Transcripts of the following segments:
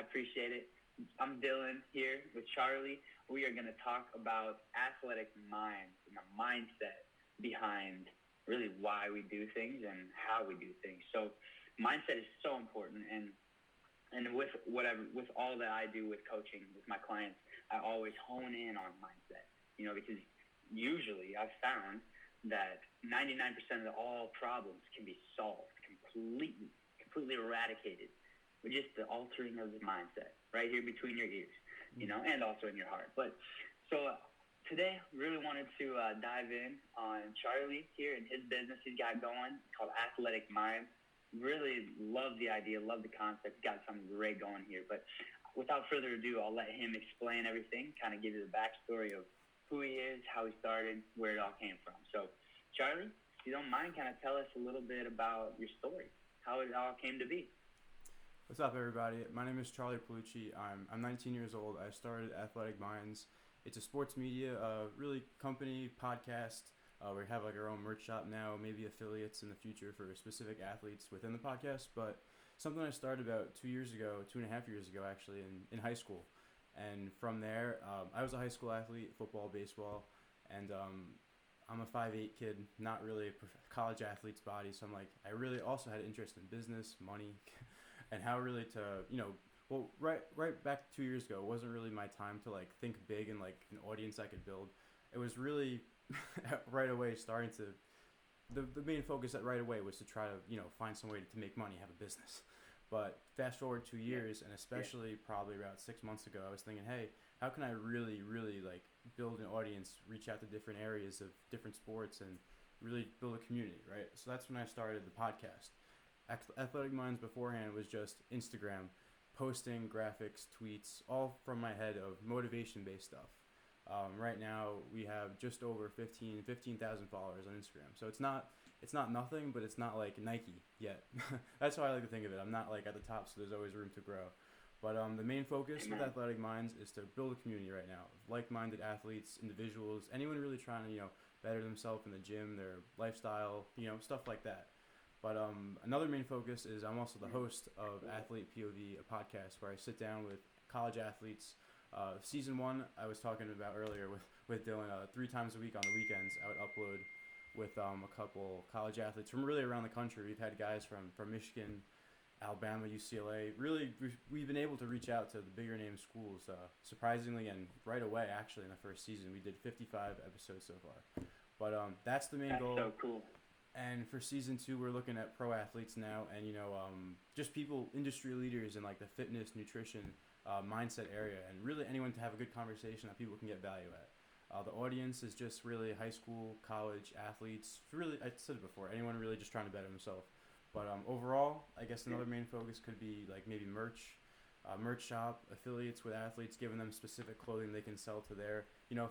appreciate it. I'm Dylan here with Charlie. We are going to talk about athletic minds and the mindset behind really why we do things and how we do things. So mindset is so important, and with all that I do with coaching with my clients, I always hone in on mindset, because usually I've found that 99% of all problems can be solved completely eradicated with just the altering of the mindset right here between your ears, and also in your heart. But so today, really wanted to dive in on Charlie here and his business he's got going called Athletic Minds. Really love the idea, love the concept, got something great going here. But without further ado, I'll let him explain everything, kind of give you the backstory of who he is, how he started, where it all came from. So, Charlie, if you don't mind, kind of tell us a little bit about your story, how it all came to be. What's up, everybody? My name is Charlie Palucci. I'm 19 years old. I started Athletic Minds. It's a sports media, really company, podcast. We have like our own merch shop now, maybe affiliates in the future for specific athletes within the podcast. But something I started about 2.5 years ago, actually, in high school. And from there, I was a high school athlete, football, baseball, and I'm a 5'8" kid, not really a college athlete's body. So I really also had an interest in business, money, and how really to, right back 2 years ago, it wasn't really my time to think big and an audience I could build. It was really right away starting to, the main focus right away was to try to, find some way to make money, have a business. But fast forward 2 years, and especially probably about 6 months ago, I was thinking, hey, how can I really build an audience, reach out to different areas of different sports, and really build a community, right? So that's when I started the podcast. Athletic Minds beforehand was just Instagram, posting graphics, tweets, all from my head of motivation-based stuff. Right now we have just over 15,000 followers on Instagram. So it's not nothing, but it's not like Nike yet. That's how I like to think of it. I'm not at the top, so there's always room to grow. But the main focus with Athletic Minds is to build a community right now of like-minded athletes, individuals, anyone really trying to better themselves in the gym, their lifestyle, stuff like that. But another main focus is I'm also the host of Athlete POV, a podcast where I sit down with college athletes. Season 1, I was talking about earlier with Dylan, 3 times a week on the weekends, I would upload with a couple college athletes from really around the country. We've had guys from Michigan, Alabama, UCLA. Really, we've been able to reach out to the bigger name schools, surprisingly, and right away, actually, in the first season. We did 55 episodes so far. But that's the main goal. That's so cool. And for season 2, we're looking at pro athletes now, and just people, industry leaders in the fitness, nutrition, mindset area, and really anyone to have a good conversation that people can get value at. The audience is just really high school, college athletes. Really, I said it before, anyone really just trying to better himself. But overall, I guess another main focus could be maybe merch shop, affiliates with athletes, giving them specific clothing they can sell to their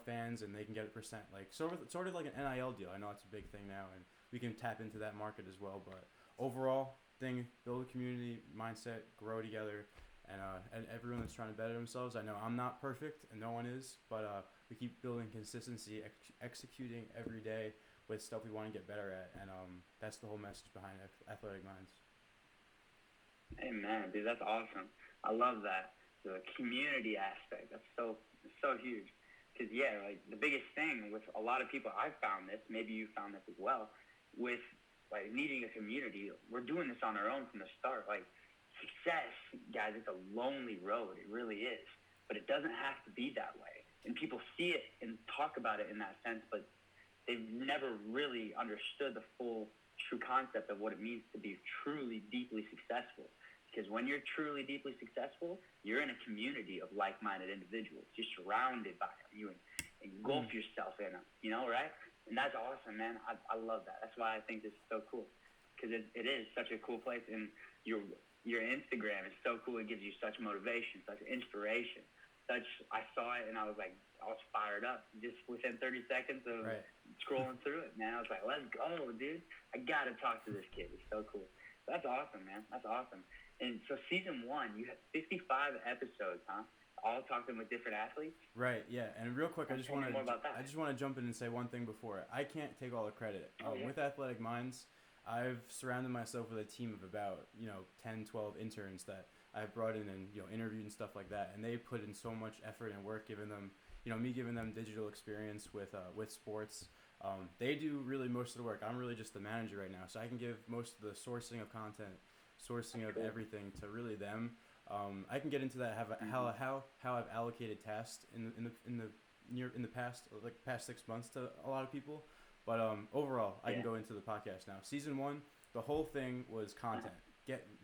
fans, and they can get a percent, sort of like an NIL deal. I know it's a big thing now, and we can tap into that market as well. But overall build a community, mindset, grow together, and everyone that's trying to better themselves. I know I'm not perfect, and no one is, but we keep building consistency, executing every day with stuff we want to get better at, and that's the whole message behind Athletic Minds. Hey man, dude, that's awesome. I love that, the community aspect. That's so huge. Because the biggest thing with a lot of people, I've found this, maybe you found this as well, with needing a community. We're doing this on our own from the start. Success, guys, it's a lonely road. It really is. But it doesn't have to be that way. And people see it and talk about it in that sense, but they've never really understood the full, true concept of what it means to be truly, deeply successful. Because when you're truly, deeply successful, you're in a community of like-minded individuals. You're surrounded by them. You engulf yourself in them, right? And that's awesome, man. I love that. That's why I think this is so cool. Because it is such a cool place. And your Instagram is so cool. It gives you such motivation, such inspiration. I saw it and I was fired up just within 30 seconds of scrolling through it, man. I was like, let's go, dude. I got to talk to this kid. It's so cool. That's awesome, man. That's awesome. And so season 1, you had 55 episodes, huh? All talking with different athletes? Right, yeah. And real quick, I just want to jump in and say one thing before. I can't take all the credit. With Athletic Minds, I've surrounded myself with a team of about 10, 12 interns that I've brought in and interviewed and stuff like that, and they put in so much effort and work, giving them me giving them digital experience with sports. They do really most of the work. I'm really just the manager right now, so I can give most of the sourcing of content, sourcing of everything to really them. I can get into that how I've allocated tasks in the past 6 months to a lot of people, but overall I can go into the podcast now. Season 1, the whole thing was content,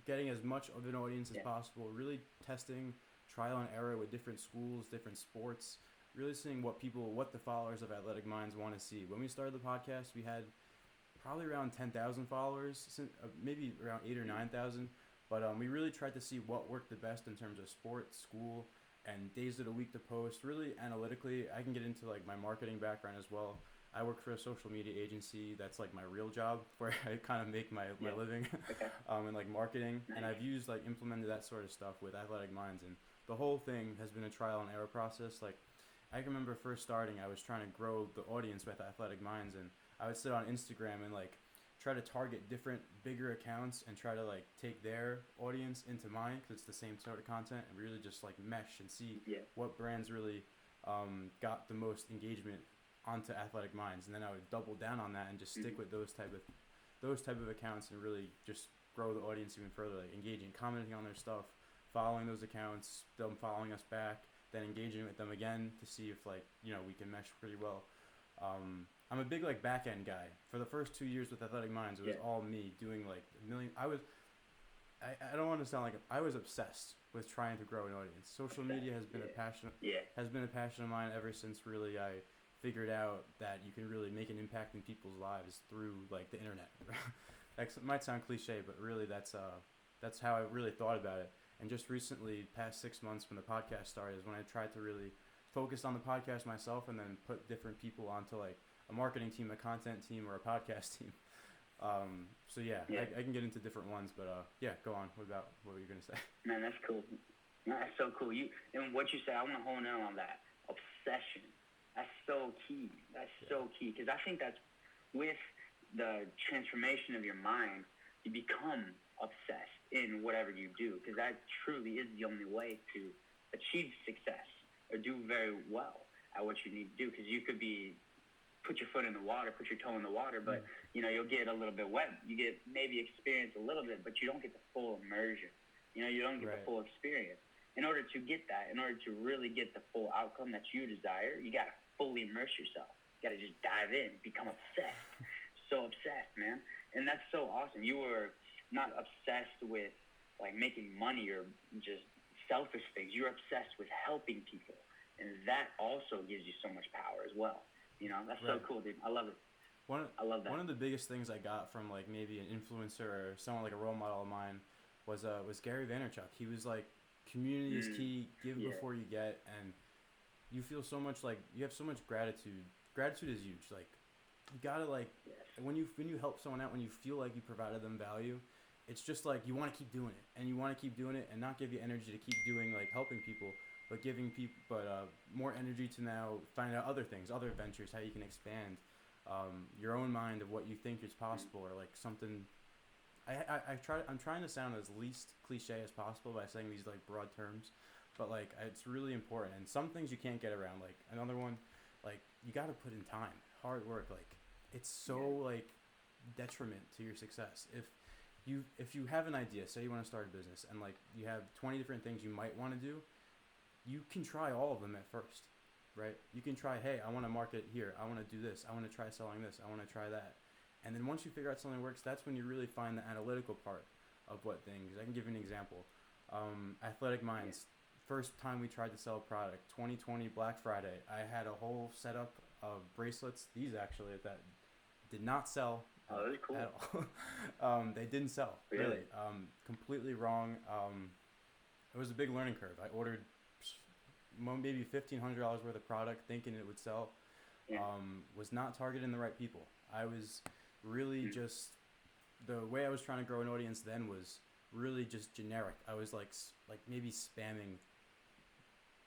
getting as much of an audience as possible, really testing, trial and error with different schools, different sports, really seeing what the followers of Athletic Minds want to see. When we started the podcast, we had probably around 10,000 followers, maybe around 8 or 9,000. But we really tried to see what worked the best in terms of sport, school, and days of the week to post. Really analytically, I can get into like my marketing background as well. I work for a social media agency. That's like my real job, where I kind of make my living in like marketing. And I've implemented that sort of stuff with Athletic Minds, and the whole thing has been a trial and error process. Like, I can remember first starting, I was trying to grow the audience with Athletic Minds, and I would sit on Instagram and like try to target different bigger accounts and try to like take their audience into mine, because it's the same sort of content, and really just like mesh and see what brands really got the most engagement onto Athletic Minds, and then I would double down on that and just stick with those type of accounts and really just grow the audience even further, like engaging, commenting on their stuff, following those accounts, them following us back, then engaging with them again to see if we can mesh pretty well. I'm a big like back end guy. For the first 2 years with Athletic Minds, it was all me doing like a million. I don't want to sound like I was obsessed with trying to grow an audience. Social media has been a passion of mine ever since really I figured out that you can really make an impact in people's lives through like the internet. That might sound cliche, but really that's how I really thought about it. And just recently, past 6 months when the podcast started, is when I tried to really focus on the podcast myself, and then put different people onto like a marketing team, a content team, or a podcast team. So I can get into different ones, but go on. What were you gonna say? Man, that's cool. Man, that's so cool. And what you said, I want to hone in on that obsession. That's so key. So key, because I think that's with the transformation of your mind, you become obsessed in whatever you do, because that truly is the only way to achieve success or do very well at what you need to do. Because you could put your foot in the water, put your toe in the water, but you'll get a little bit wet. You get maybe experience a little bit, but you don't get the full immersion. You don't get the full experience. In order to get that, in order to really get the full outcome that you desire, you got to fully immerse yourself. You got to just dive in, become obsessed. So obsessed, man. And that's so awesome. You were not obsessed with like making money or just selfish things. You're obsessed with helping people, and that also gives you so much power as well. That's so cool, dude. I love it. I love that. One of the biggest things I got from like maybe an influencer or someone like a role model of mine was Gary Vaynerchuk. He was like, community is key, give before you get, and you feel so much like you have so much gratitude. Gratitude is huge. Like, you gotta like when you help someone out, when you feel like you provided them value, it's just like you want to keep doing it, and you want to keep doing it, and not give you energy to keep doing like helping people, but giving people more energy to now find out other things, other ventures, how you can expand your own mind of what you think is possible, or like something. I'm trying to sound as least cliche as possible by saying these like broad terms, but like it's really important, and some things you can't get around. Like another one, like you got to put in time, hard work. Like it's so like detriment to your success if you have an idea. Say you want to start a business, and like you have 20 different things you might want to do. You can try all of them at first, right? You can try, hey, I want to market here, I want to do this, I want to try selling this, I want to try that. And then once you figure out something works, that's when you really find the analytical part of what things. I can give you an example. Athletic Minds, first time we tried to sell a product, 2020 Black Friday, I had a whole setup of bracelets, these actually, that did not sell cool. at all. They didn't sell, really. Completely wrong. It was a big learning curve. I ordered maybe $1,500 worth of product thinking it would sell. Was not targeting the right people. I was really just, the way I was trying to grow an audience then was really just generic. I was like maybe spamming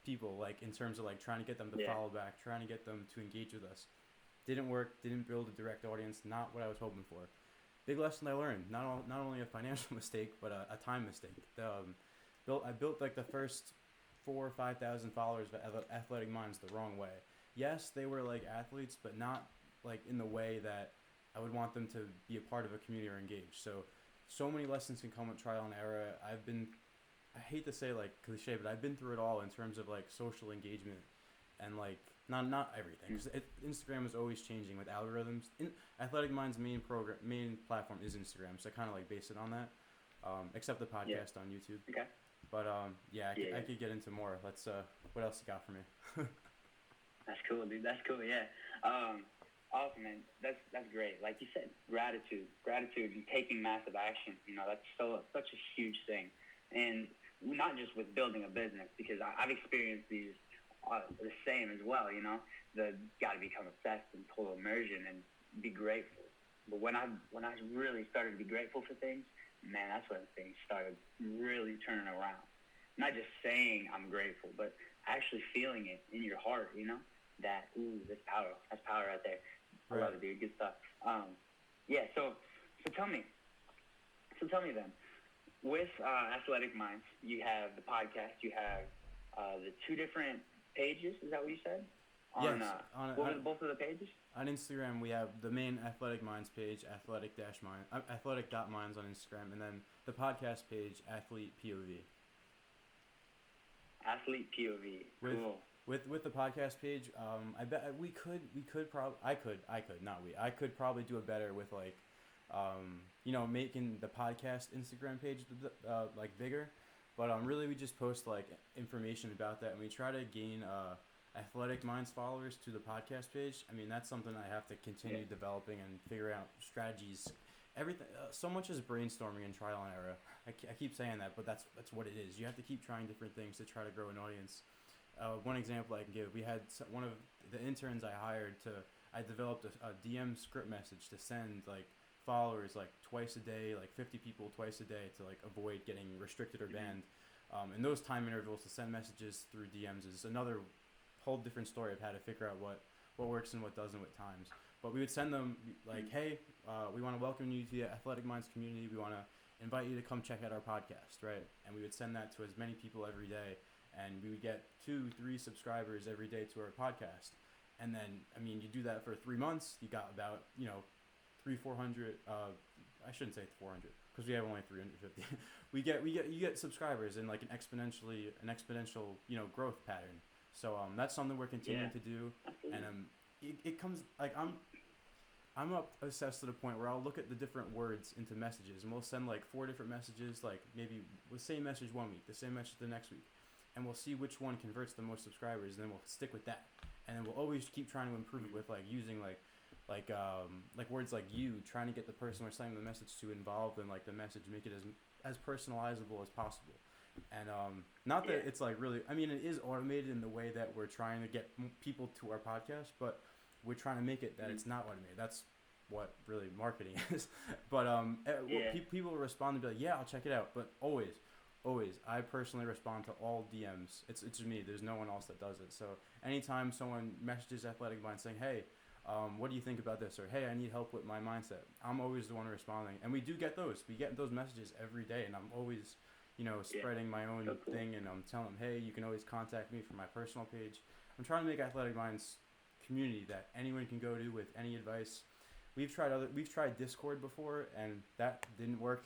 people, like in terms of like trying to get them to follow back, trying to get them to engage with us. Didn't work, didn't build a direct audience, not what I was hoping for. Big lesson I learned, not only a financial mistake, but a time mistake. built like the first 4 or 5 thousand followers of Athletic Minds the wrong way. Yes, they were like athletes, but not like in the way that I would want them to be a part of a community or engage. So many lessons can come with trial and error. I hate to say like cliche, but I've been through it all in terms of like social engagement and like not everything. Because Instagram is always changing with algorithms. Athletic Mind's main platform is Instagram, so I kind of like base it on that. Except the podcast on YouTube. Okay. But I could get into more. Let's what else you got for me? That's cool, dude. That's cool. Yeah. Awesome, man. That's great. Like you said, gratitude and taking massive action. That's such a huge thing, and not just with building a business, because I've experienced these the same as well. The got to become obsessed and total immersion and be grateful. But when I really started to be grateful for things, man, that's when things started really turning around. Not just saying I'm grateful, but actually feeling it in your heart. That that's power. That's power right there. I love it, dude. Good stuff. So tell me then, with Athletic Minds, you have the podcast, you have the 2 different pages. Is that what you said? Yes. What were both of the pages? On Instagram, we have the main Athletic Minds page, athletic.minds on Instagram, and then the podcast page, Athlete POV. Athlete POV. Cool. With the podcast page, I bet I could probably do it better with like, making the podcast Instagram page like bigger, but really we just post like information about that, and we try to gain Athletic Minds followers to the podcast page. I mean, that's something I have to continue developing and figure out strategies. Everything, so much is brainstorming and trial and error. I keep saying that, but that's what it is. You have to keep trying different things to try to grow an audience. One example I can give, we had one of the interns I developed a DM script message to send like followers like twice a day, like 50 people twice a day, to like avoid getting restricted or banned. And those time intervals to send messages through DMs is another whole different story of how to figure out what works and what doesn't with times. But we would send them like, hey, we want to welcome you to the Athletic Minds community. We want to invite you to come check out our podcast, right? And we would send that to as many people every day. And we would get 2-3 subscribers every day to our podcast. And then, I mean, you do that for 3 months, you got about, 300-400, I shouldn't say 400, because we have only 350. You get subscribers in like an exponential, growth pattern. So that's something we're continuing to do. And it comes, like, I'm obsessed to the point where I'll look at the different words into messages, and we'll send like 4 different messages, like maybe the same message one week, the same message the next week. And we'll see which one converts the most subscribers, and then we'll stick with that. And then we'll always keep trying to improve it with like using like words like you, trying to get the person we're sending the message to involved in like the message, make it as personalizable as possible. And not that it's like really, I mean, it is automated in the way that we're trying to get people to our podcast, but we're trying to make it that it's not automated. That's what really marketing is. But people respond and be like, yeah, I'll check it out. But always, I personally respond to all DMs. It's just me. There's no one else that does it. So anytime someone messages Athletic Minds saying, hey, what do you think about this? Or, hey, I need help with my mindset, I'm always the one responding. And we do get those. We get those messages every day. And I'm always, spreading my own thing. And I'm telling them, hey, you can always contact me from my personal page. I'm trying to make Athletic Minds community that anyone can go to with any advice. We've tried Discord before, and that didn't work.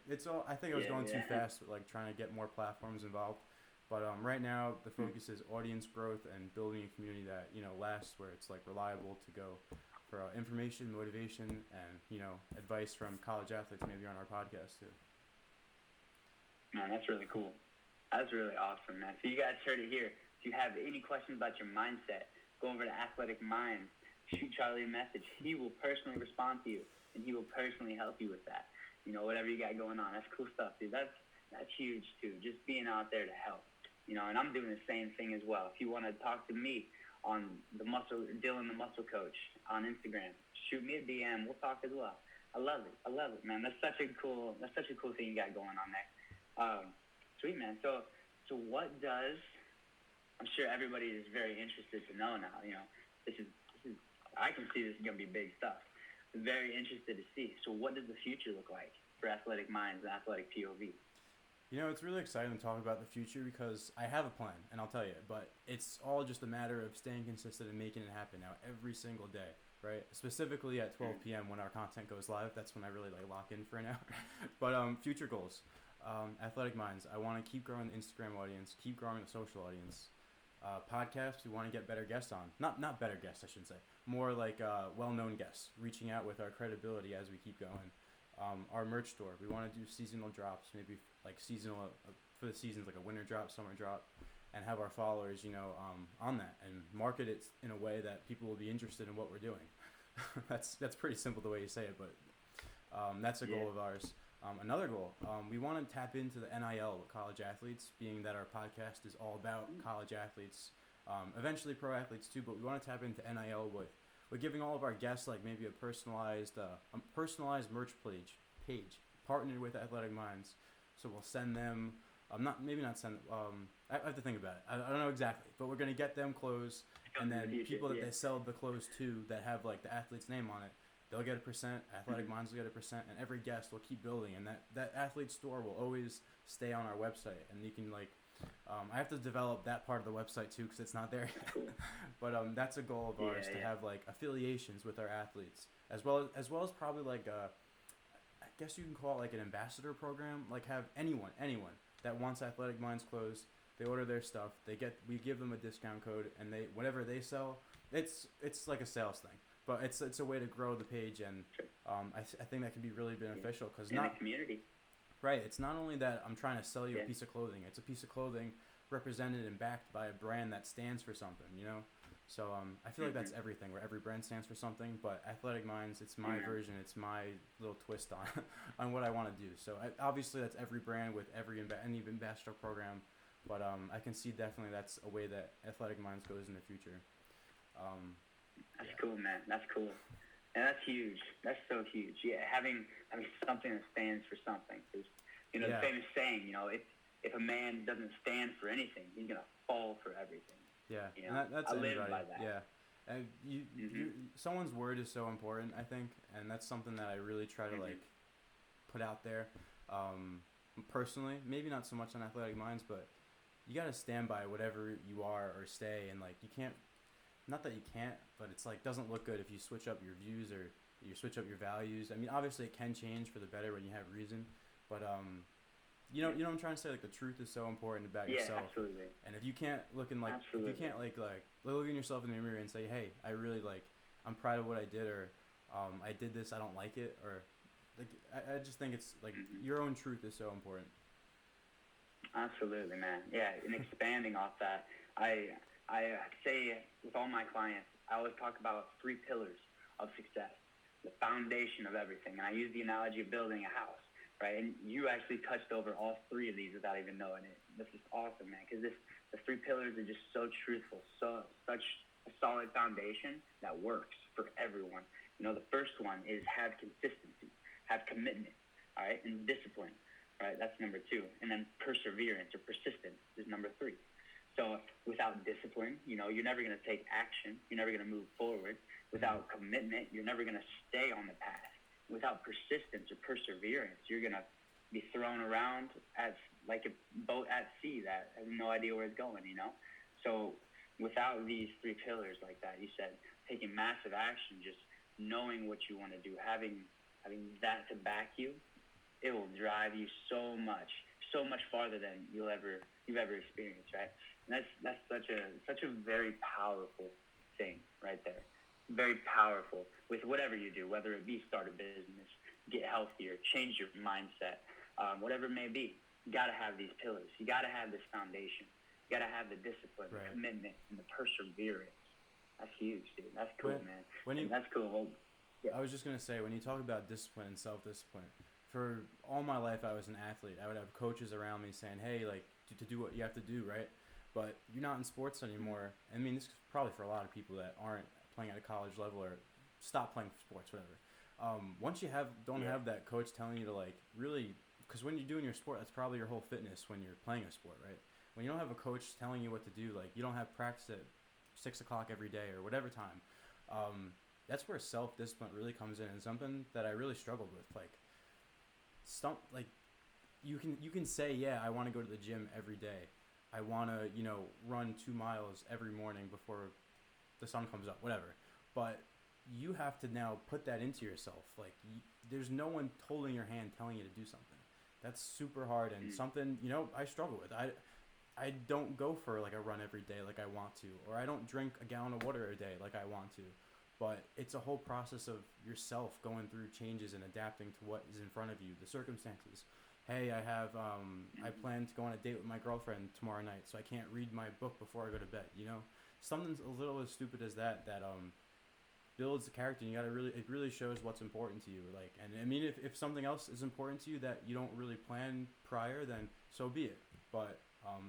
It's all. I think I was going too fast with like trying to get more platforms involved. But right now the focus is audience growth and building a community that lasts, where it's like reliable to go for information, motivation, and advice from college athletes maybe on our podcast too. Man, that's really cool. That's really awesome, man. So you guys heard it here. If you have any questions about your mindset, go over to Athletic Minds. Shoot Charlie a message. He will personally respond to you, and he will personally help you with that. Whatever you got going on. That's cool stuff, dude. That's huge, too. Just being out there to help. And I'm doing the same thing as well. If you want to talk to me on Dylan the Muscle Coach on Instagram, shoot me a DM. We'll talk as well. I love it, man. That's such a cool thing you got going on there. Sweet, man. So what does, I'm sure everybody is very interested to know now, this is I can see this is going to be big stuff. I'm very interested to see. So what does the future look like for Athletic Minds and Athletic POV? Well, It's really exciting to talk about the future because I have a plan, and I'll tell you, but it's all just a matter of staying consistent and making it happen now every single day, right? Specifically at 12 p.m. when our content goes live, that's when I really like lock in for an hour. But future goals, Athletic Minds. I want to keep growing the Instagram audience, keep growing the social audience. Podcasts, we want to get better guests on. Not better guests, I should say. More like well-known guests, reaching out with our credibility as we keep going. Our merch store, we want to do seasonal drops, maybe like seasonal for the seasons, like a winter drop, summer drop, and have our followers, on that and market it in a way that people will be interested in what we're doing. That's pretty simple the way you say it, but that's a goal of ours. Another goal, we want to tap into the NIL with college athletes, being that our podcast is all about college athletes, eventually pro athletes too, but we want to tap into NIL with we're giving all of our guests like maybe a personalized merch page partnered with Athletic Minds. So we'll send them, not send. I have to think about it. I don't know exactly, but we're gonna get them clothes, and then people that they sell the clothes to that have like the athlete's name on it, they'll get a percent. Athletic Minds will get a percent, and every guest will keep building, and that athlete store will always stay on our website, and you can like. I have to develop that part of the website too because it's not there yet. But that's a goal of ours to have like affiliations with our athletes, as well as probably like I guess you can call it like an ambassador program. Like have anyone that wants Athletic Minds clothes, they order their stuff, we give them a discount code, and whatever they sell, it's like a sales thing. But it's a way to grow the page, and I think that can be really beneficial because in the community. Right, it's not only that I'm trying to sell you a piece of clothing. It's a piece of clothing represented and backed by a brand that stands for something, So I feel like that's everything, where every brand stands for something. But Athletic Minds, it's my version. It's my little twist on on what I want to do. So obviously that's every brand with any ambassador program. But I can see definitely that's a way that Athletic Minds goes in the future. That's cool, man. That's cool. And that's huge. That's so huge. Yeah, having something that stands for something. Because, the famous saying, if a man doesn't stand for anything, he's going to fall for everything. Yeah, that's I live by that. Yeah. And someone's word is so important, I think, and that's something that I really try to, like, put out there. Personally, maybe not so much on Athletic Minds, but you got to stand by whatever you are or stay, and, like, you can't. Not that you can't, but it's like doesn't look good if you switch up your views or you switch up your values. I mean, obviously it can change for the better when you have reason, but you know what I'm trying to say. Like the truth is so important about yourself. Yeah, absolutely. And if you can't look in if you can't like look in yourself in the mirror and say, hey, I really I'm proud of what I did, or I did this, I don't like it, or like I just think it's like your own truth is so important. Absolutely, man. Yeah, and expanding off that, I say with all my clients, I always talk about 3 pillars of success, the foundation of everything. And I use the analogy of building a house, right? And you actually touched over all 3 of these without even knowing it. This is awesome, man, because the 3 pillars are just so truthful, such a solid foundation that works for everyone. The first one is have consistency, have commitment, all right, and discipline, right? That's number 2. And then perseverance or persistence is number 3. So without discipline, you're never going to take action. You're never going to move forward. Without commitment, you're never going to stay on the path. Without persistence or perseverance, you're going to be thrown around as like a boat at sea that has no idea where it's going, So without these 3 pillars like that, you said, taking massive action, just knowing what you want to do, having that to back you, it will drive you so much farther than you've ever experienced, right? And that's such a very powerful thing right there. Very powerful with whatever you do, whether it be start a business, get healthier, change your mindset, whatever it may be. You got to have these pillars. You got to have this foundation. You got to have the discipline, the commitment, and the perseverance. That's huge, dude. That's cool, man. That's cool. Well, yeah. I was just gonna say, when you talk about discipline and self-discipline, for all my life I was an athlete. I would have coaches around me saying, hey, like, to do what you have to do, right? But you're not in sports anymore. I mean, this is probably for a lot of people that aren't playing at a college level or stop playing sports, whatever. Once you don't have that coach telling you to, like, really, because when you're doing your sport, that's probably your whole fitness when you're playing a sport, right? When you don't have a coach telling you what to do, like, you don't have practice at 6 o'clock every day or whatever time, that's where self-discipline really comes in, and something that I really struggled with. Like, you can say, yeah, I want to go to the gym every day. I want to, run 2 miles every morning before the sun comes up, whatever. But you have to now put that into yourself. Like, there's no one holding your hand telling you to do something. That's super hard and something, I struggle with. I don't go for like a run every day like I want to, or I don't drink a gallon of water a day like I want to. But it's a whole process of yourself going through changes and adapting to what is in front of you, the circumstances. Hey, I plan to go on a date with my girlfriend tomorrow night, so I can't read my book before I go to bed. Something a little as stupid as that builds the character. And it really shows what's important to you. Like, and I mean, if something else is important to you that you don't really plan prior, then so be it. But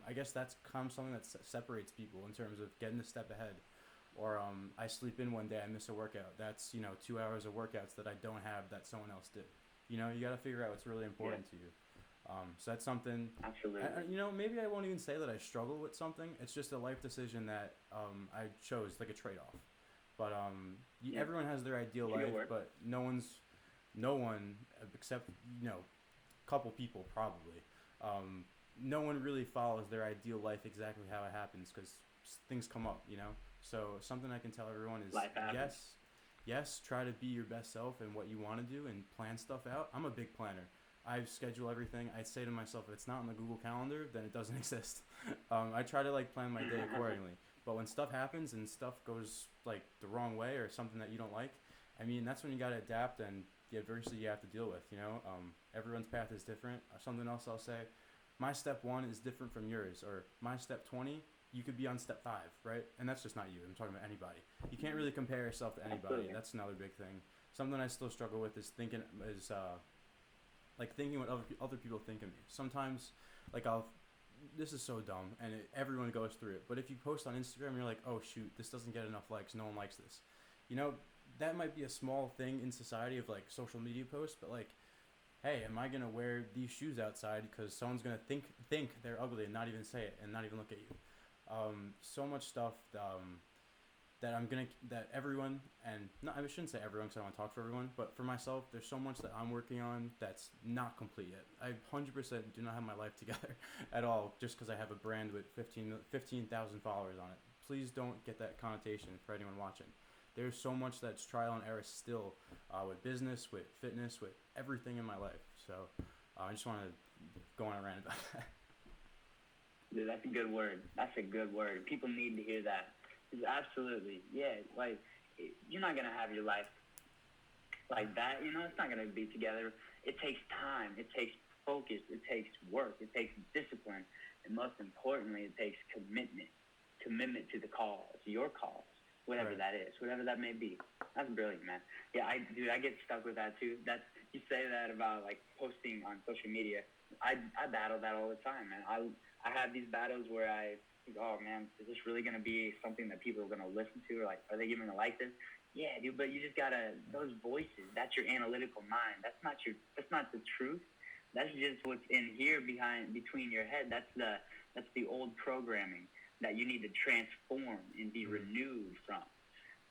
I guess that's kind of something that separates people in terms of getting a step ahead. Or I sleep in one day, I miss a workout. That's 2 hours of workouts that I don't have that someone else did. You got to figure out what's really important to you. So that's something. Absolutely. Maybe I won't even say that I struggle with something. It's just a life decision that I chose, like a trade-off. But everyone has their ideal life, but no one except couple people probably. No one really follows their ideal life exactly how it happens because things come up. So something I can tell everyone is yes, try to be your best self and what you want to do and plan stuff out. I'm a big planner. I schedule everything. I say to myself, if it's not on the Google Calendar, then it doesn't exist. I try to plan my day accordingly. But when stuff happens and stuff goes the wrong way or something that you don't like, I mean, that's when you got to adapt and the adversity you have to deal with. Everyone's path is different. Something else I'll say, my step 1 is different from yours, or my step 20. You could be on step 5, right? And that's just not you. I'm talking about anybody. You can't really compare yourself to anybody. Absolutely. That's another big thing. Something I still struggle with is thinking what other people think of me. Sometimes, this is so dumb, and everyone goes through it. But if you post on Instagram, you're like, oh shoot, this doesn't get enough likes. No one likes this. That might be a small thing in society of social media posts, but hey, am I gonna wear these shoes outside because someone's gonna think they're ugly and not even say it and not even look at you? So much stuff that everyone, and no, I shouldn't say everyone because I want to talk for everyone, but for myself, there's so much that I'm working on that's not complete yet. I 100% do not have my life together at all just because I have a brand with 15,000 followers on it. Please don't get that connotation for anyone watching. There's so much that's trial and error still with business, with fitness, with everything in my life. So I just want to go on a rant about that. Dude, that's a good word. That's a good word. People need to hear that. Absolutely. Yeah, you're not going to have your life like that. It's not going to be together. It takes time. It takes focus. It takes work. It takes discipline. And most importantly, it takes commitment. Commitment to the cause, your cause, whatever that is, whatever that may be. That's brilliant, man. Yeah, I get stuck with that too. You say that about posting on social media. I battle that all the time, man. I have these battles where I think, oh man, is this really gonna be something that people are gonna listen to? Or are they even gonna like this? Yeah, dude. But you just gotta, those voices. That's your analytical mind. That's not the truth. That's just what's in here between your head. That's the old programming that you need to transform and be renewed from.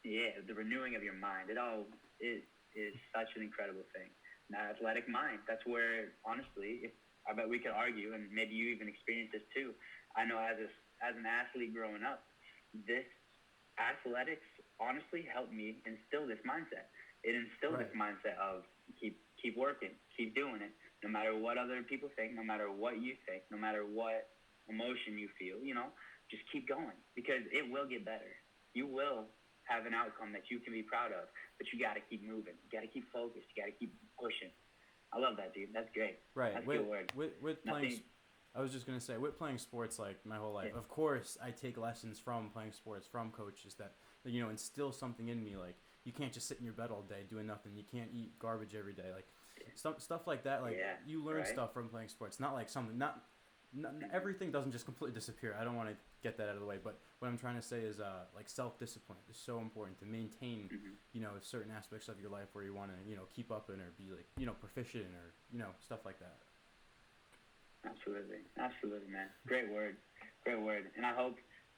Yeah, the renewing of your mind. It all is such an incredible thing. Now, athletic mind. That's where, honestly, I bet we could argue, and maybe you even experienced this too. I know as an athlete growing up, this athletics honestly helped me instill this mindset. It instilled this mindset of keep working, keep doing it, no matter what other people think, no matter what you think, no matter what emotion you feel, just keep going because it will get better. You will have an outcome that you can be proud of, but you got to keep moving. You got to keep focused. You got to keep pushing. I love that, dude. That's great. Right. That's a good word. With playing, I was just going to say, with playing sports my whole life, of course I take lessons from playing sports, from coaches that instill something in me. You can't just sit in your bed all day doing nothing. You can't eat garbage every day. Stuff like that. You learn stuff from playing sports. Not something, not everything doesn't just completely disappear. I don't want to get that out of the way, but what I'm trying to say is self-discipline is so important to maintain certain aspects of your life where you want to keep up in or be proficient in or stuff like that. Absolutely, man. Great word. And I hope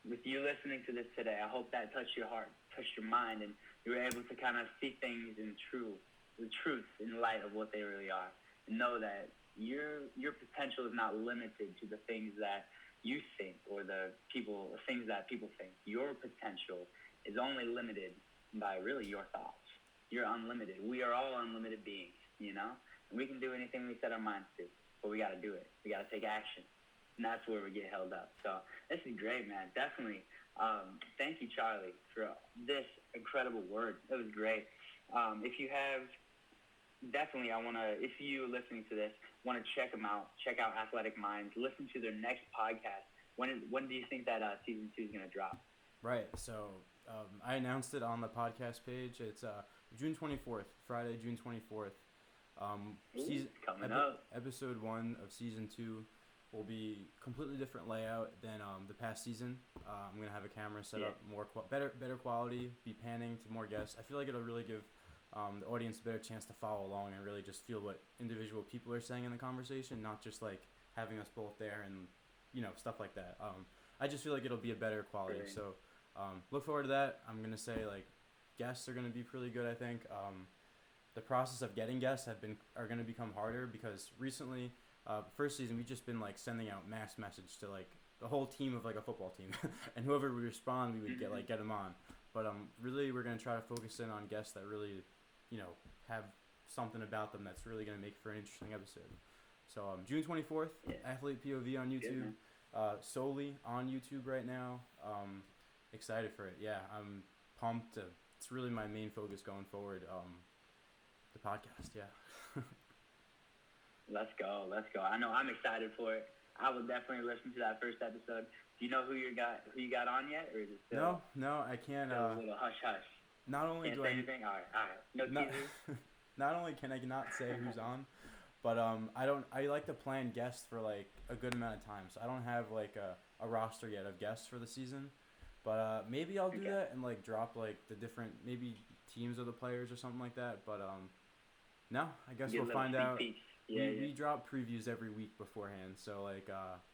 with you listening to this today, I hope that touched your heart, touched your mind, and you were able to kind of see things the truth in light of what they really are, and know that your potential is not limited to the things that you think or the things that people think. Your potential is only limited by really your thoughts. You're unlimited. We are all unlimited beings, you know? And we can do anything we set our minds to, but we got to do it. We got to take action. And that's where we get held up. So this is great, man. Definitely. Thank you, Charlie, for this incredible word. It was great. If you have, definitely, if you listening to this, want to check them out, check out Athletic Minds, listen to their next podcast. When do you think that season 2 is going to drop? Right. So I announced it on the podcast page. It's June 24th, Friday, June 24th. Coming up. Episode 1 of season 2 will be completely different layout than the past season. I'm going to have a camera set up better quality, be panning to more guests. I feel like it'll really give the audience a better chance to follow along and really just feel what individual people are saying in the conversation, not just like having us both there and, you know, stuff like that. I just feel like it'll be a better quality. Great. So look forward to that. I'm going to say, like, guests are going to be pretty good, I think. The process of getting guests are going to become harder because recently, first season, we've just been, like, sending out mass message to, like, the whole team of, like, a football team. And whoever would respond, we would get them on. But really, we're going to try to focus in on guests that really, you know, have something about them that's really going to make for an interesting episode. So June 24th, Athlete POV on YouTube, solely on YouTube right now. Excited for it. Yeah, I'm pumped. It's really my main focus going forward. The podcast, yeah. Let's go. I know I'm excited for it. I will definitely listen to that first episode. Do you know who you got on yet, or is it still? No, I can't. A little hush. Not only Can't do say I. anything. All right. No teasers. Not only can I not say who's on, but I like to plan guests for like a good amount of time. So I don't have like a roster yet of guests for the season, but maybe I'll do that and like drop like the different maybe teams of the players or something like that. But no, I guess we'll find out. We drop previews every week beforehand. So like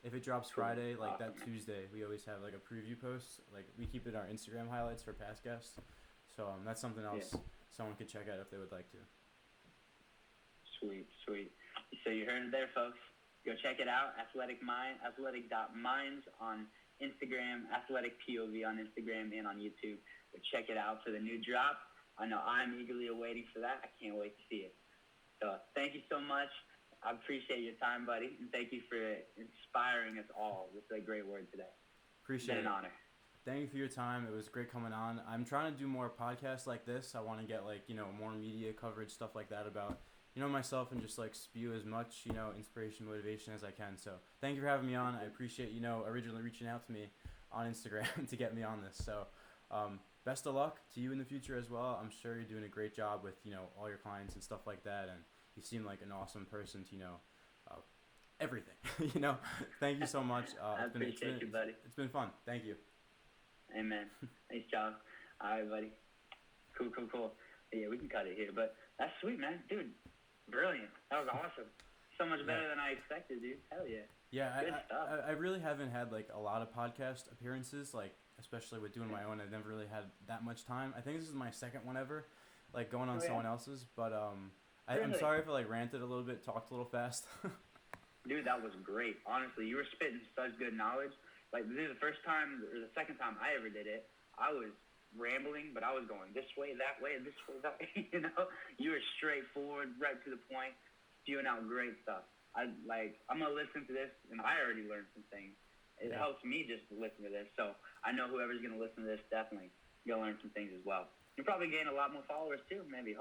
if it drops Friday, like that Tuesday, we always have like a preview post. Like we keep it in our Instagram highlights for past guests. So that's something else someone could check out if they would like to. Sweet. So you heard it there, folks. Go check it out. Athletic.minds on Instagram, Athletic POV on Instagram and on YouTube. Go check it out for the new drop. I know I'm eagerly awaiting for that. I can't wait to see it. So thank you so much. I appreciate your time, buddy, and thank you for inspiring us all with a great word today. Appreciate it. It's been an honor. Thank you for your time. It was great coming on. I'm trying to do more podcasts like this. I want to get like, you know, more media coverage, stuff like that about, you know, myself and just like spew as much, you know, inspiration, motivation as I can. So thank you for having me on. I appreciate, you know, originally reaching out to me on Instagram to get me on this. So best of luck to you in the future as well. I'm sure you're doing a great job with, you know, all your clients and stuff like that. And you seem like an awesome person to, you know, everything, you know. Thank you so much. I appreciate you, buddy. It's been fun. Thank you. Amen. Thanks, John. All right, buddy. Cool. Yeah, we can cut it here, but that's sweet, man. Dude, brilliant. That was awesome. So much better than I expected, dude. Hell yeah. Yeah, Good stuff. I really haven't had like a lot of podcast appearances, like especially with doing my own. I've never really had that much time. I think this is my second one ever, like going on someone else's. But I'm sorry if I like ranted a little bit, talked a little fast. Dude, that was great. Honestly, you were spitting such good knowledge. Like, this is the first time or the second time I ever did it. I was rambling, but I was going this way, that way, this way, that way. You know, you were straightforward, right to the point, spewing out great stuff. I'm gonna listen to this, and I already learned some things. It helps me just to listen to this. So I know whoever's gonna listen to this definitely gonna learn some things as well. You'll probably gain a lot more followers too, maybe.